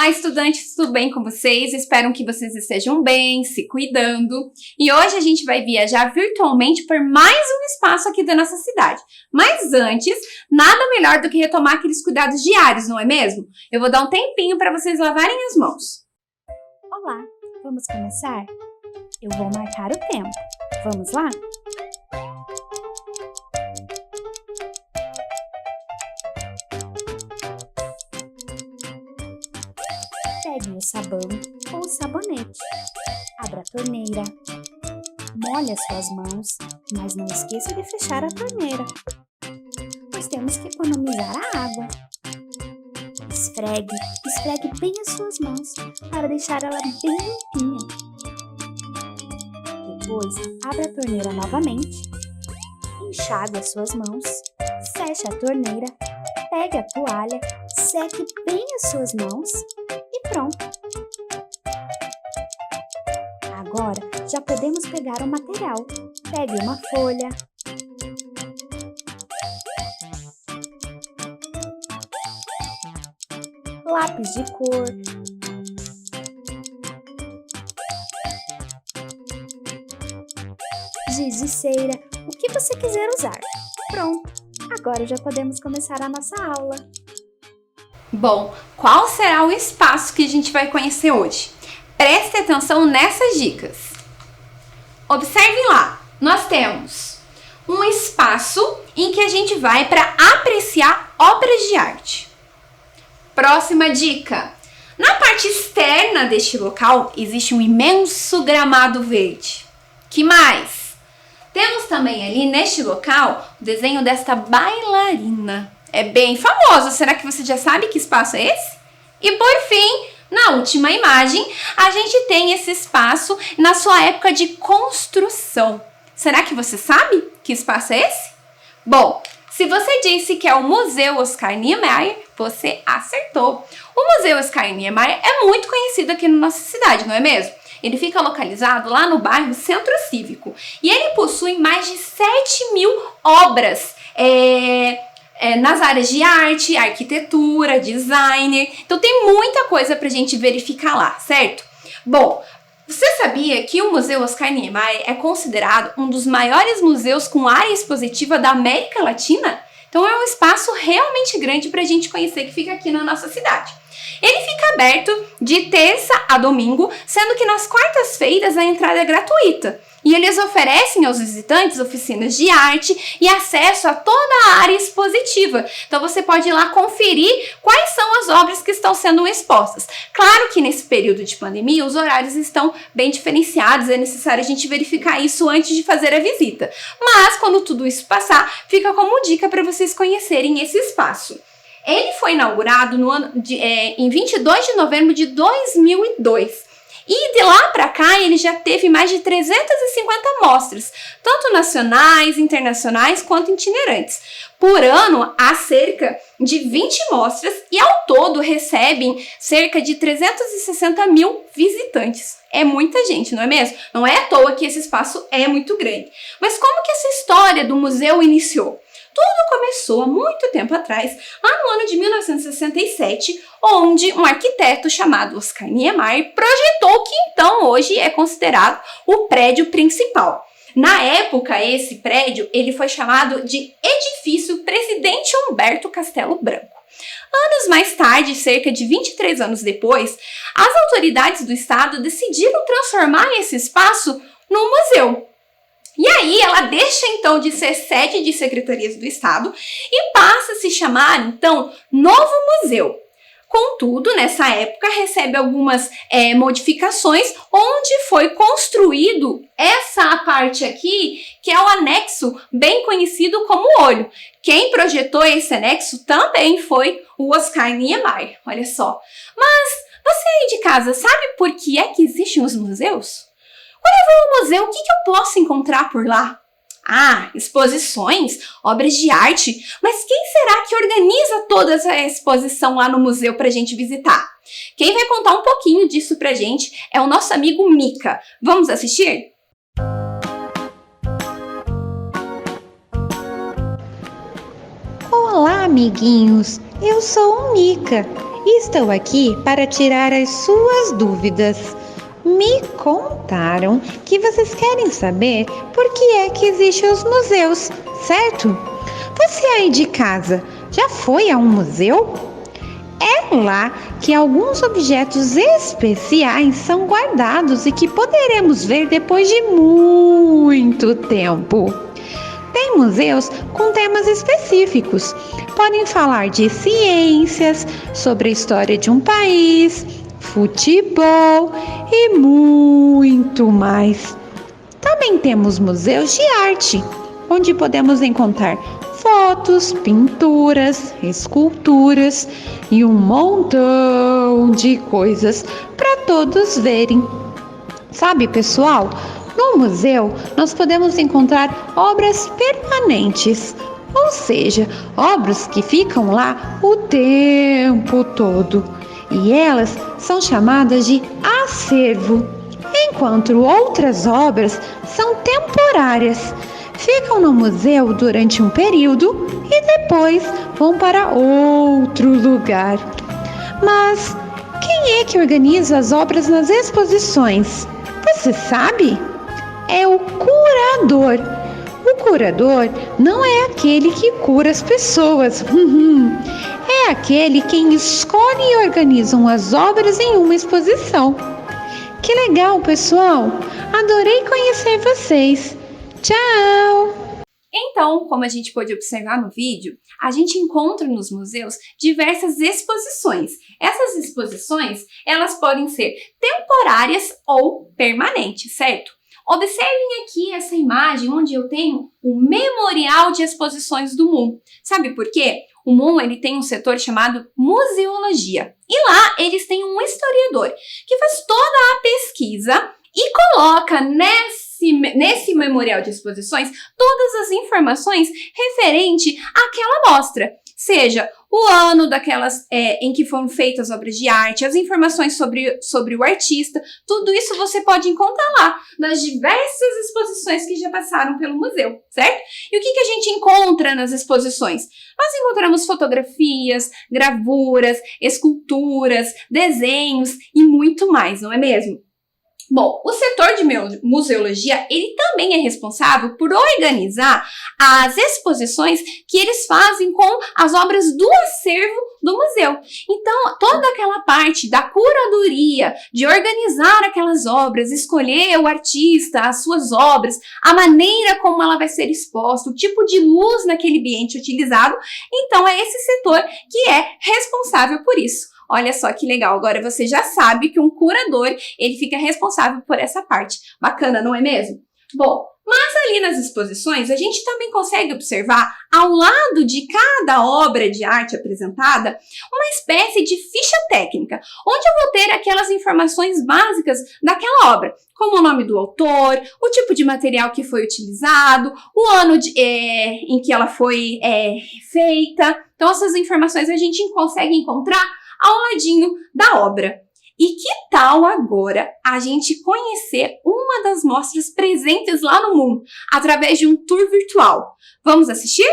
Olá, estudantes, tudo bem com vocês? Espero que vocês estejam bem, se cuidando. E hoje a gente vai viajar virtualmente por mais um espaço aqui da nossa cidade. Mas antes, nada melhor do que retomar aqueles cuidados diários, não é mesmo? Eu vou dar um tempinho para vocês lavarem as mãos. Olá, vamos começar? Eu vou marcar o tempo. Vamos lá? Pegue o sabão ou o sabonete, abra a torneira, molhe as suas mãos, mas não esqueça de fechar a torneira, pois temos que economizar a água. Esfregue bem as suas mãos para deixar ela bem limpinha. Depois, abra a torneira novamente, enxague as suas mãos, feche a torneira, pegue a toalha, seque bem as suas mãos e pronto! Agora, já podemos pegar o material. Pegue uma folha, lápis de cor, giz de cera, o que você quiser usar. Pronto! Agora já podemos começar a nossa aula. Bom, qual será o espaço que a gente vai conhecer hoje? Preste atenção nessas dicas. Observem lá, nós temos um espaço em que a gente vai para apreciar obras de arte. Próxima dica. Na parte externa deste local existe um imenso gramado verde. Que mais? Temos também ali neste local o desenho desta bailarina. É bem famoso. Será que você já sabe que espaço é esse? E por fim, na última imagem, a gente tem esse espaço na sua época de construção. Será que você sabe que espaço é esse? Bom, se você disse que é o Museu Oscar Niemeyer, você acertou. O Museu Oscar Niemeyer é muito conhecido aqui na nossa cidade, não é mesmo? Ele fica localizado lá no bairro Centro Cívico e ele possui mais de 7.000 obras nas áreas de arte, arquitetura, designer. Então tem muita coisa pra gente verificar lá, certo? Bom, você sabia que o Museu Oscar Niemeyer é considerado um dos maiores museus com área expositiva da América Latina? Então é um espaço realmente grande pra gente conhecer que fica aqui na nossa cidade. Ele fica aberto de terça a domingo, sendo que nas quartas-feiras a entrada é gratuita. E eles oferecem aos visitantes oficinas de arte e acesso a toda a área expositiva. Então você pode ir lá conferir quais são as obras que estão sendo expostas. Claro que nesse período de pandemia os horários estão bem diferenciados, é necessário a gente verificar isso antes de fazer a visita. Mas quando tudo isso passar, fica como dica para vocês conhecerem esse espaço. Ele foi inaugurado em 22 de novembro de 2002. E de lá para cá ele já teve mais de 350 mostras, tanto nacionais, internacionais quanto itinerantes. Por ano há cerca de 20 mostras e ao todo recebem cerca de 360.000 visitantes. É muita gente, não é mesmo? Não é à toa que esse espaço é muito grande. Mas como que essa história do museu iniciou? Tudo começou há muito tempo atrás, lá no ano de 1967, onde um arquiteto chamado Oscar Niemeyer projetou o que então hoje é considerado o prédio principal. Na época, esse prédio ele foi chamado de Edifício Presidente Humberto Castelo Branco. Anos mais tarde, cerca de 23 anos depois, as autoridades do estado decidiram transformar esse espaço num museu. E aí ela deixa então de ser sede de secretarias do Estado e passa a se chamar então Novo Museu. Contudo, nessa época recebe algumas modificações, onde foi construído essa parte aqui, que é o anexo bem conhecido como olho. Quem projetou esse anexo também foi o Oscar Niemeyer, olha só. Mas você aí de casa sabe por que é que existem os museus? Quando eu vou ao museu, o que eu posso encontrar por lá? Ah, exposições, obras de arte, mas quem será que organiza toda essa exposição lá no museu para a gente visitar? Quem vai contar um pouquinho disso pra gente é o nosso amigo Mika. Vamos assistir? Olá, amiguinhos! Eu sou o Mika e estou aqui para tirar as suas dúvidas. Me contaram que vocês querem saber por que é que existem os museus, certo? Você aí de casa já foi a um museu? É lá que alguns objetos especiais são guardados e que poderemos ver depois de muito tempo. Tem museus com temas específicos. Podem falar de ciências, sobre a história de um país, futebol e muito mais. Também temos museus de arte, onde podemos encontrar fotos, pinturas, esculturas e um montão de coisas para todos verem. Sabe, pessoal, no museu nós podemos encontrar obras permanentes, ou seja, obras que ficam lá o tempo todo. E elas são chamadas de acervo, enquanto outras obras são temporárias. Ficam no museu durante um período e depois vão para outro lugar. Mas quem é que organiza as obras nas exposições? Você sabe? É o curador. O curador não é aquele que cura as pessoas. É aquele quem escolhe e organiza as obras em uma exposição. Que legal, pessoal! Adorei conhecer vocês. Tchau! Então, como a gente pôde observar no vídeo, a gente encontra nos museus diversas exposições. Essas exposições, elas podem ser temporárias ou permanentes, certo? Observem aqui essa imagem onde eu tenho o Memorial de Exposições do MUN. Sabe por quê? O MUN ele tem um setor chamado Museologia. E lá eles têm um historiador que faz toda a pesquisa e coloca nesse memorial de exposições todas as informações referente àquela mostra, seja o ano daquelas em que foram feitas as obras de arte, as informações sobre o artista, tudo isso você pode encontrar lá nas diversas exposições que já passaram pelo museu, certo? E o que a gente encontra nas exposições? Nós encontramos fotografias, gravuras, esculturas, desenhos e muito mais, não é mesmo? Bom, o setor de museologia, ele também é responsável por organizar as exposições que eles fazem com as obras do acervo do museu. Então, toda aquela parte da curadoria, de organizar aquelas obras, escolher o artista, as suas obras, a maneira como ela vai ser exposta, o tipo de luz naquele ambiente utilizado, então é esse setor que é responsável por isso. Olha só que legal, agora você já sabe que um curador, ele fica responsável por essa parte. Bacana, não é mesmo? Bom, mas ali nas exposições, a gente também consegue observar, ao lado de cada obra de arte apresentada, uma espécie de ficha técnica, onde eu vou ter aquelas informações básicas daquela obra, como o nome do autor, o tipo de material que foi utilizado, o ano em que ela foi feita. Então, essas informações a gente consegue encontrar ao ladinho da obra. E que tal agora a gente conhecer uma das mostras presentes lá no MUN, através de um tour virtual? Vamos assistir?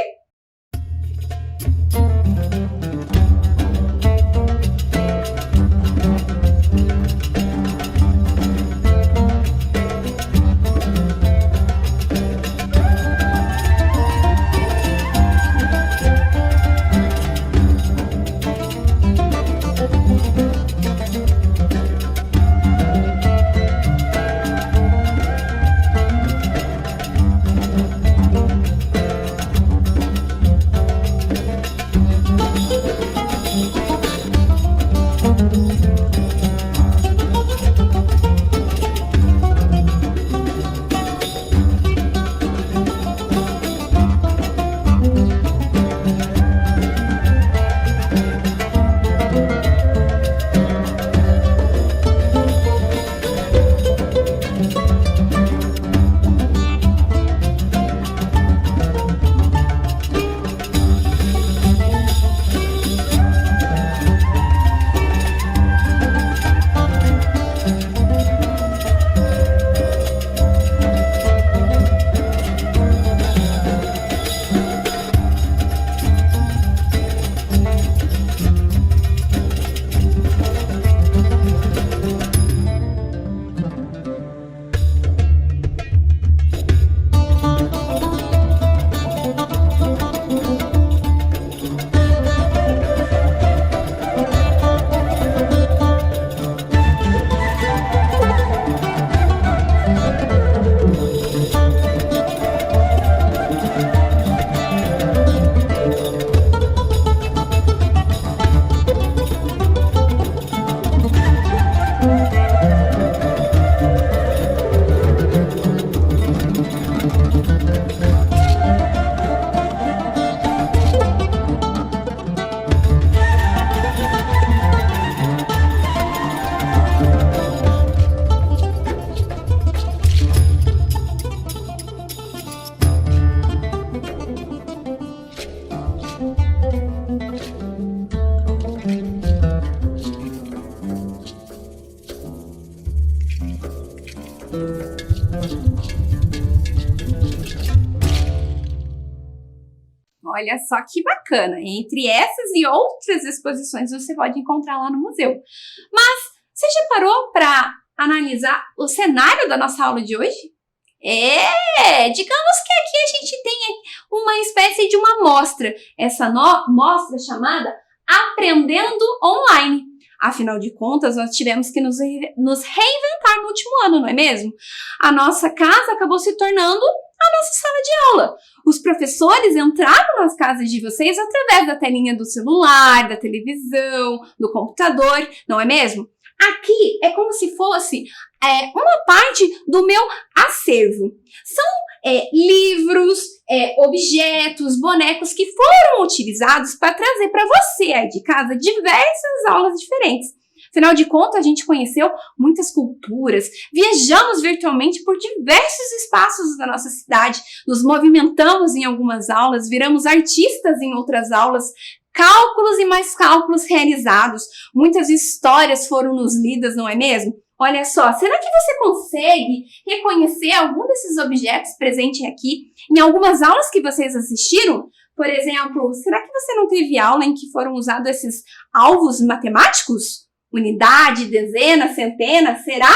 Olha só que bacana! Entre essas e outras exposições você pode encontrar lá no museu. Mas você já parou para analisar o cenário da nossa aula de hoje? Digamos que aqui a gente tem uma espécie de uma mostra. Essa mostra chamada Aprendendo Online. Afinal de contas, nós tivemos que nos reinventar no último ano, não é mesmo? A nossa casa acabou se tornando a nossa sala de aula. Os professores entraram nas casas de vocês através da telinha do celular, da televisão, do computador, não é mesmo? Aqui é como se fosse uma parte do meu acervo. São livros, objetos, bonecos que foram utilizados para trazer para você aí de casa diversas aulas diferentes. Afinal de contas, a gente conheceu muitas culturas, viajamos virtualmente por diversos espaços da nossa cidade, nos movimentamos em algumas aulas, viramos artistas em outras aulas, cálculos e mais cálculos realizados, muitas histórias foram nos lidas, não é mesmo? Olha só, será que você consegue reconhecer algum desses objetos presentes aqui em algumas aulas que vocês assistiram? Por exemplo, será que você não teve aula em que foram usados esses alvos matemáticos? Unidade, dezena, centena, será?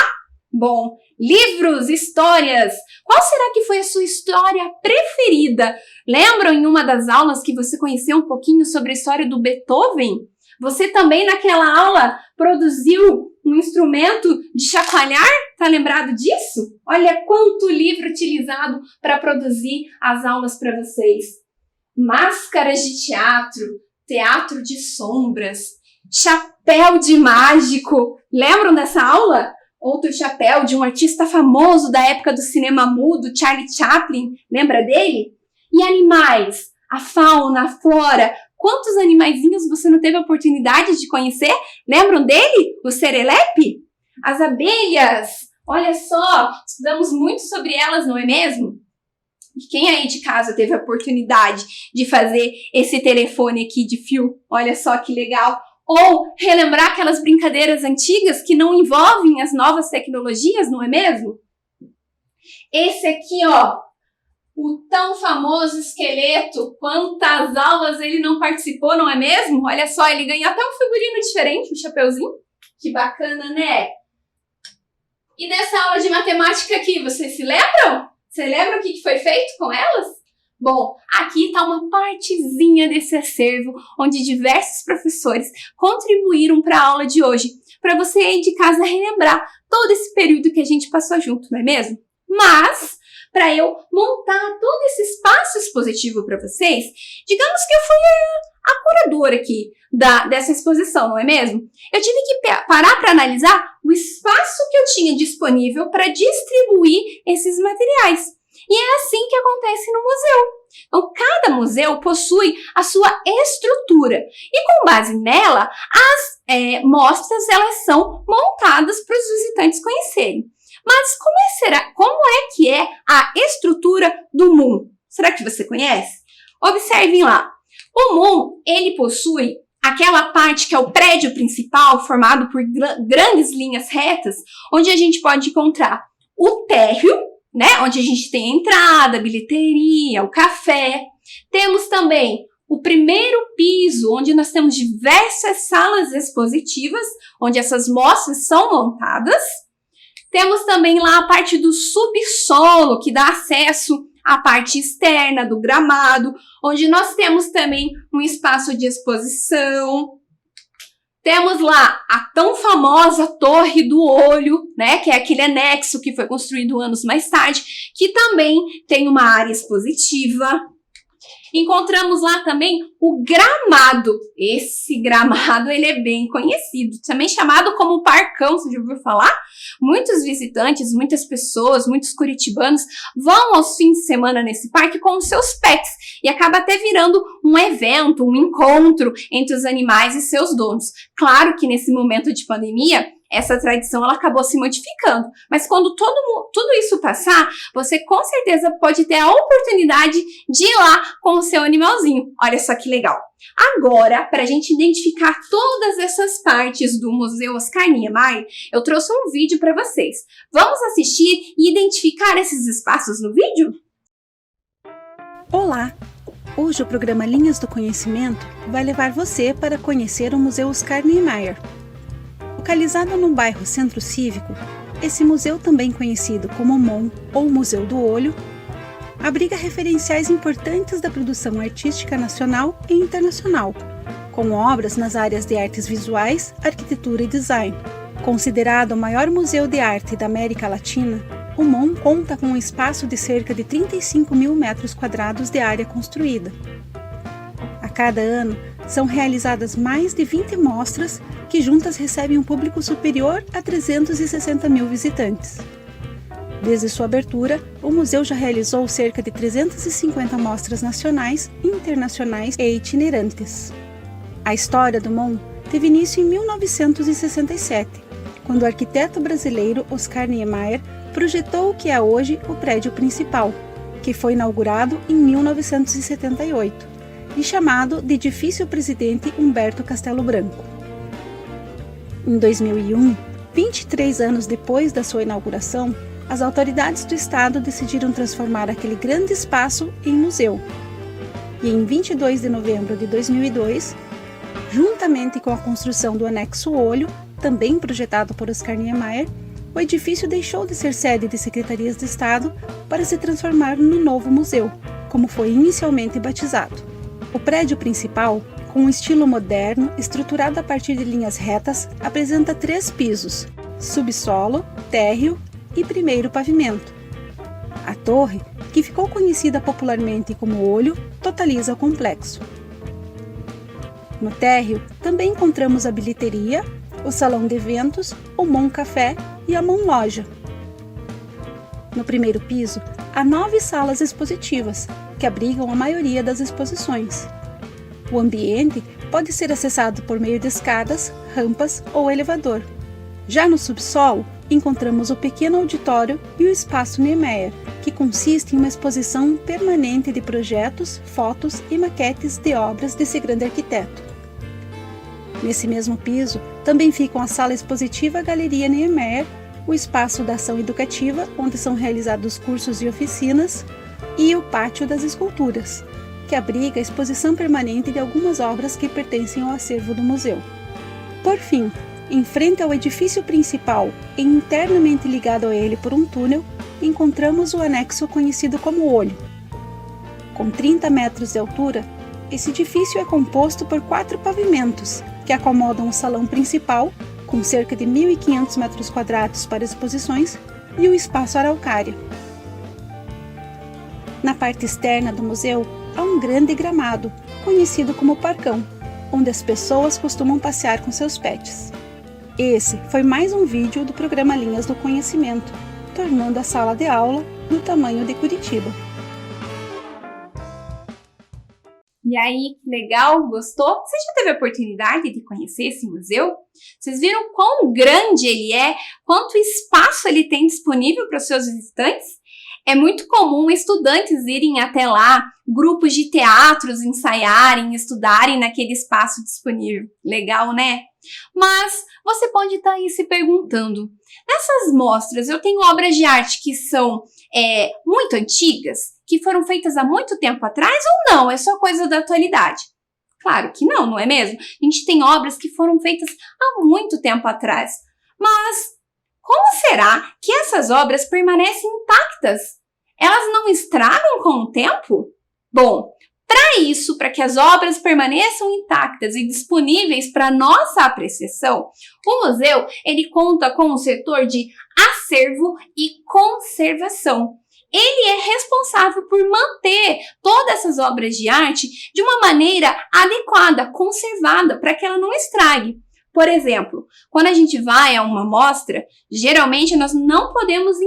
Bom, livros, histórias. Qual será que foi a sua história preferida? Lembram em uma das aulas que você conheceu um pouquinho sobre a história do Beethoven? Você também naquela aula produziu um instrumento de chacoalhar? Tá lembrado disso? Olha quanto livro utilizado para produzir as aulas para vocês. Máscaras de teatro, teatro de sombras, chapéu de mágico. Lembram dessa aula? Outro chapéu de um artista famoso da época do cinema mudo, Charlie Chaplin. Lembra dele? E animais, a fauna, a flora. Quantos animaizinhos você não teve a oportunidade de conhecer? Lembram dele? O serelepe? As abelhas. Olha só, estudamos muito sobre elas, não é mesmo? E quem aí de casa teve a oportunidade de fazer esse telefone aqui de fio? Olha só que legal. Ou relembrar aquelas brincadeiras antigas que não envolvem as novas tecnologias, não é mesmo? Esse aqui, ó, o tão famoso esqueleto, quantas aulas ele não participou, não é mesmo? Olha só, ele ganhou até um figurino diferente, um chapeuzinho. Que bacana, né? E dessa aula de matemática aqui, vocês se lembram? Você lembra o que foi feito com elas? Bom, aqui está uma partezinha desse acervo, onde diversos professores contribuíram para a aula de hoje, para você aí de casa relembrar todo esse período que a gente passou junto, não é mesmo? Mas, para eu montar todo esse espaço expositivo para vocês, digamos que eu fui a curadora aqui dessa exposição, não é mesmo? Eu tive que parar para analisar o espaço que eu tinha disponível para distribuir esses materiais. E é assim que acontece no museu. Então, cada museu possui a sua estrutura e, com base nela, as mostras elas são montadas para os visitantes conhecerem. Mas como é que é a estrutura do MUM? Será que você conhece? Observem lá. O MUM, ele possui aquela parte que é o prédio principal, formado por grandes linhas retas, onde a gente pode encontrar o térreo, né, onde a gente tem a entrada, a bilheteria, o café. Temos também o primeiro piso, onde nós temos diversas salas expositivas, onde essas mostras são montadas. Temos também lá a parte do subsolo, que dá acesso à parte externa do gramado, onde nós temos também um espaço de exposição. Temos lá a tão famosa Torre do Olho, né, que é aquele anexo que foi construído anos mais tarde, que também tem uma área expositiva. Encontramos lá também o gramado. Esse gramado ele é bem conhecido, também chamado como Parcão, você já ouviu falar? Muitos visitantes, muitas pessoas, muitos curitibanos vão aos fins de semana nesse parque com os seus pets e acaba até virando um evento, um encontro entre os animais e seus donos. Claro que nesse momento de pandemia, essa tradição ela acabou se modificando. Mas quando tudo isso passar, você com certeza pode ter a oportunidade de ir lá com o seu animalzinho. Olha só que legal. Agora, para a gente identificar todas essas partes do Museu Oscar Niemeyer, eu trouxe um vídeo para vocês. Vamos assistir e identificar esses espaços no vídeo? Olá! Hoje o programa Linhas do Conhecimento vai levar você para conhecer o Museu Oscar Niemeyer. Localizado no bairro Centro Cívico, esse museu, também conhecido como MON ou Museu do Olho, abriga referenciais importantes da produção artística nacional e internacional, com obras nas áreas de artes visuais, arquitetura e design. Considerado o maior museu de arte da América Latina, o MON conta com um espaço de cerca de 35 mil metros quadrados de área construída. A cada ano, são realizadas mais de 20 mostras que juntas recebem um público superior a 360 mil visitantes. Desde sua abertura, o museu já realizou cerca de 350 mostras nacionais, internacionais e itinerantes. A história do MON teve início em 1967, quando o arquiteto brasileiro Oscar Niemeyer projetou o que é hoje o prédio principal, que foi inaugurado em 1978 e chamado de Edifício Presidente Humberto Castelo Branco. Em 2001, 23 anos depois da sua inauguração, as autoridades do estado decidiram transformar aquele grande espaço em museu. E em 22 de novembro de 2002, juntamente com a construção do anexo Olho, também projetado por Oscar Niemeyer, o edifício deixou de ser sede de secretarias de Estado para se transformar no novo museu, como foi inicialmente batizado. O prédio principal, com um estilo moderno, estruturado a partir de linhas retas, apresenta 3 pisos: subsolo, térreo e primeiro pavimento. A torre, que ficou conhecida popularmente como Olho, totaliza o complexo. No térreo, também encontramos a bilheteria, o salão de eventos, o MON Café e a MON Loja. No primeiro piso, há 9 salas expositivas, que abrigam a maioria das exposições. O ambiente pode ser acessado por meio de escadas, rampas ou elevador. Já no subsolo, encontramos o pequeno auditório e o espaço Niemeyer, que consiste em uma exposição permanente de projetos, fotos e maquetes de obras desse grande arquiteto. Nesse mesmo piso, também ficam a sala expositiva Galeria Niemeyer, o espaço da ação educativa, onde são realizados cursos e oficinas, e o Pátio das Esculturas, que abriga a exposição permanente de algumas obras que pertencem ao acervo do museu. Por fim, em frente ao edifício principal e internamente ligado a ele por um túnel, encontramos o anexo conhecido como Olho. Com 30 metros de altura, esse edifício é composto por 4 pavimentos, que acomodam o salão principal, com cerca de 1.500 metros quadrados para exposições, e o espaço Araucária. Na parte externa do museu, há um grande gramado, conhecido como Parcão, onde as pessoas costumam passear com seus pets. Esse foi mais um vídeo do programa Linhas do Conhecimento, tornando a sala de aula do tamanho de Curitiba. E aí, que legal? Gostou? Você já teve a oportunidade de conhecer esse museu? Vocês viram quão grande ele é? Quanto espaço ele tem disponível para os seus visitantes? É muito comum estudantes irem até lá, grupos de teatros ensaiarem, estudarem naquele espaço disponível. Legal, né? Mas você pode estar aí se perguntando, nessas mostras eu tenho obras de arte que são muito antigas? Que foram feitas há muito tempo atrás ou não? É só coisa da atualidade? Claro que não, não é mesmo? A gente tem obras que foram feitas há muito tempo atrás. Mas como será que essas obras permanecem intactas? Elas não estragam com o tempo? Bom, para isso, para que as obras permaneçam intactas e disponíveis para nossa apreciação, o museu ele conta com um setor de acervo e conservação. Ele é responsável por manter todas essas obras de arte de uma maneira adequada, conservada, para que ela não estrague. Por exemplo, quando a gente vai a uma mostra, geralmente nós não podemos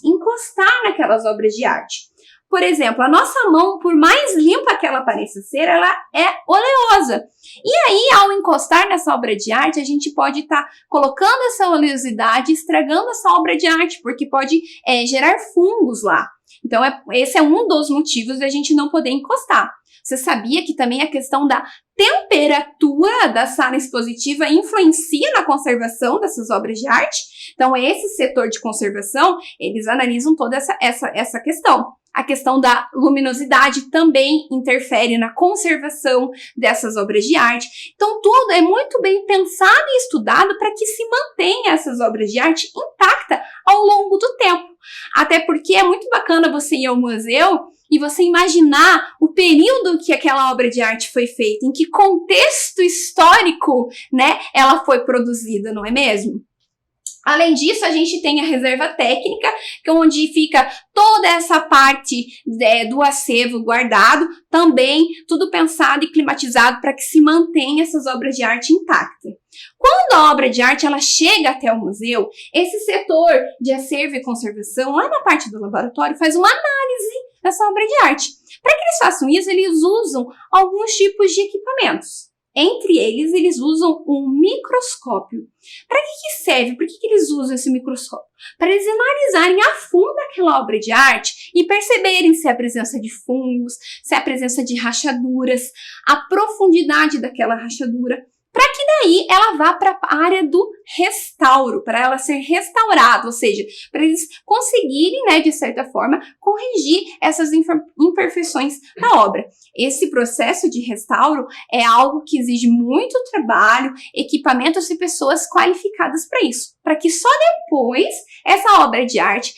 encostar naquelas obras de arte. Por exemplo, a nossa mão, por mais limpa que ela pareça ser, ela é oleosa. E aí, ao encostar nessa obra de arte, a gente pode estar colocando essa oleosidade, estragando essa obra de arte, porque pode gerar fungos lá. Então, esse é um dos motivos da gente não poder encostar. Você sabia que também a questão da temperatura da sala expositiva influencia na conservação dessas obras de arte? Então, esse setor de conservação, eles analisam toda essa questão. A questão da luminosidade também interfere na conservação dessas obras de arte. Então, tudo é muito bem pensado e estudado para que se mantenha essas obras de arte intactas ao longo do tempo. Até porque é muito bacana você ir ao museu e você imaginar o período que aquela obra de arte foi feita, em que contexto histórico, né, ela foi produzida, não é mesmo? Além disso, a gente tem a reserva técnica, que é onde fica toda essa parte do acervo guardado, também tudo pensado e climatizado para que se mantenha essas obras de arte intactas. Quando a obra de arte ela chega até o museu, esse setor de acervo e conservação, lá na parte do laboratório, faz uma análise dessa obra de arte. Para que eles façam isso, eles usam alguns tipos de equipamentos. Entre eles, eles usam um microscópio. Para que serve? Por que eles usam esse microscópio? Para eles analisarem a fundo aquela obra de arte e perceberem se há presença de fungos, se há presença de rachaduras, a profundidade daquela rachadura, para que daí ela vá para a área do restauro, para ela ser restaurada, ou seja, para eles conseguirem, né, de certa forma, corrigir essas imperfeições na obra. Esse processo de restauro é algo que exige muito trabalho, equipamentos e pessoas qualificadas para isso, para que só depois essa obra de arte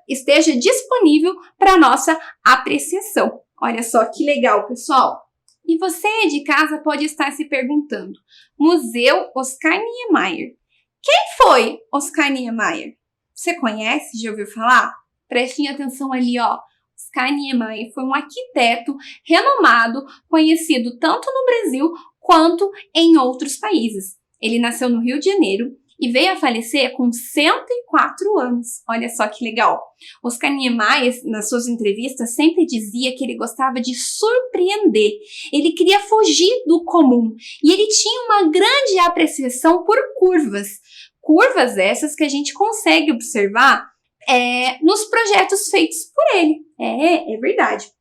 esteja disponível para nossa apreciação. Olha só que legal, pessoal! E você de casa pode estar se perguntando, Museu Oscar Niemeyer. Quem foi Oscar Niemeyer? Você conhece? Já ouviu falar? Prestem atenção ali, ó. Oscar Niemeyer foi um arquiteto renomado, conhecido tanto no Brasil quanto em outros países. Ele nasceu no Rio de Janeiro e veio a falecer com 104 anos. Olha só que legal. Oscar Niemeyer, nas suas entrevistas, sempre dizia que ele gostava de surpreender. Ele queria fugir do comum. E ele tinha uma grande apreciação por curvas. Curvas essas que a gente consegue observar nos projetos feitos por ele. É verdade.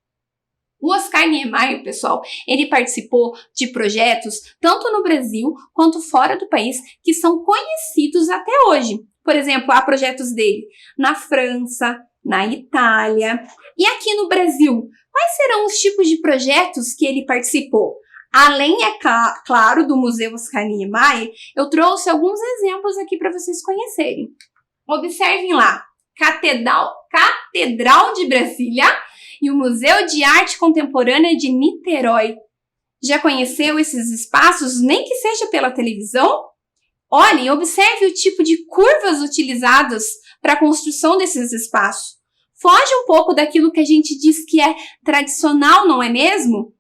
O Oscar Niemeyer, pessoal, ele participou de projetos tanto no Brasil quanto fora do país que são conhecidos até hoje. Por exemplo, há projetos dele na França, na Itália e aqui no Brasil. Quais serão os tipos de projetos que ele participou? Além, claro, do Museu Oscar Niemeyer, eu trouxe alguns exemplos aqui para vocês conhecerem. Observem lá, Catedral de Brasília e o Museu de Arte Contemporânea de Niterói. Já conheceu esses espaços, nem que seja pela televisão? Olhem, observe o tipo de curvas utilizadas para a construção desses espaços. Foge um pouco daquilo que a gente diz que é tradicional, não é mesmo?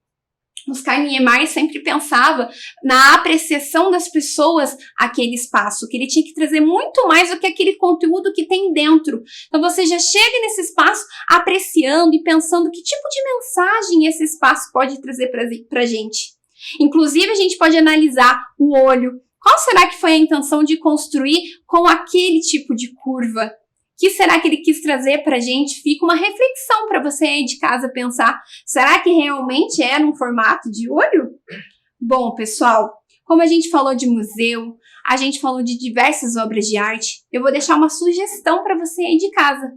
Oscar Niemeyer sempre pensava na apreciação das pessoas àquele espaço, que ele tinha que trazer muito mais do que aquele conteúdo que tem dentro. Então você já chega nesse espaço apreciando e pensando que tipo de mensagem esse espaço pode trazer para a gente. Inclusive a gente pode analisar o olho. Qual será que foi a intenção de construir com aquele tipo de curva? O que será que ele quis trazer para a gente? Fica uma reflexão para você aí de casa pensar, será que realmente era um formato de olho? Bom, pessoal, como a gente falou de museu, a gente falou de diversas obras de arte, eu vou deixar uma sugestão para você aí de casa.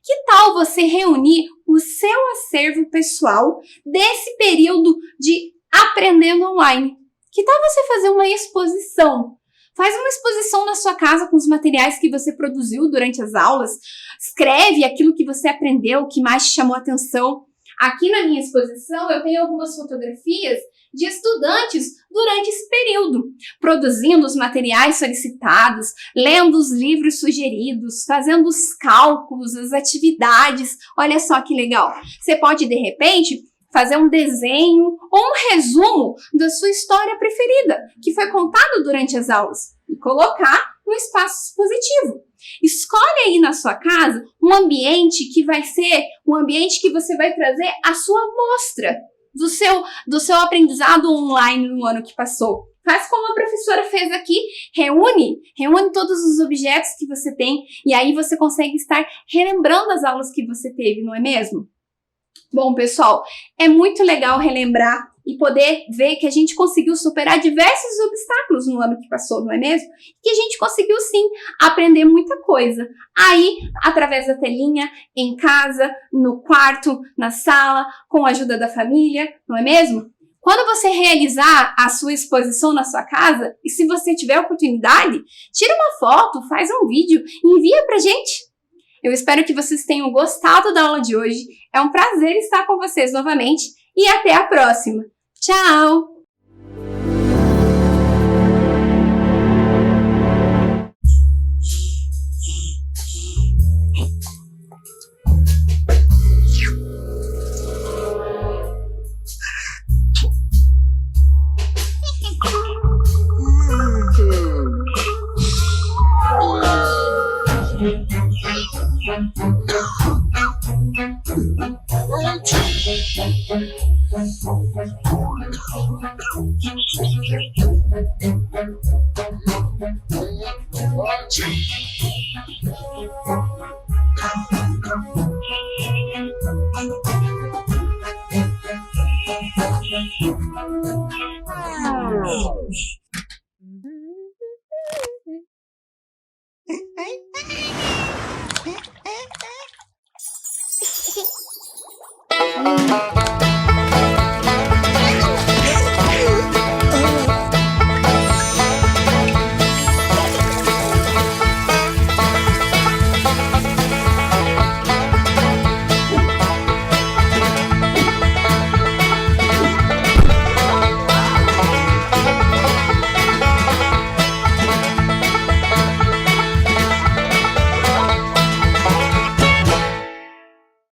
Que tal você reunir o seu acervo pessoal desse período de aprendendo online? Que tal você fazer uma exposição? Faz uma exposição na sua casa com os materiais que você produziu durante as aulas. Escreve aquilo que você aprendeu, o que mais te chamou a atenção. Aqui na minha exposição eu tenho algumas fotografias de estudantes durante esse período, produzindo os materiais solicitados, lendo os livros sugeridos, fazendo os cálculos, as atividades. Olha só que legal. Você pode, de repente, fazer um desenho ou um resumo da sua história preferida, que foi contado durante as aulas, e colocar no espaço expositivo. Escolhe aí na sua casa um ambiente que vai ser um ambiente que você vai trazer a sua amostra do seu aprendizado online no ano que passou. Faz como a professora fez aqui, reúne todos os objetos que você tem e aí você consegue estar relembrando as aulas que você teve, não é mesmo? Bom, pessoal, é muito legal relembrar e poder ver que a gente conseguiu superar diversos obstáculos no ano que passou, não é mesmo? Que a gente conseguiu, sim, aprender muita coisa. Aí, através da telinha, em casa, no quarto, na sala, com a ajuda da família, não é mesmo? Quando você realizar a sua exposição na sua casa, e se você tiver oportunidade, tira uma foto, faz um vídeo e envia pra gente. Eu espero que vocês tenham gostado da aula de hoje. É um prazer estar com vocês novamente e até a próxima. Tchau! Oh.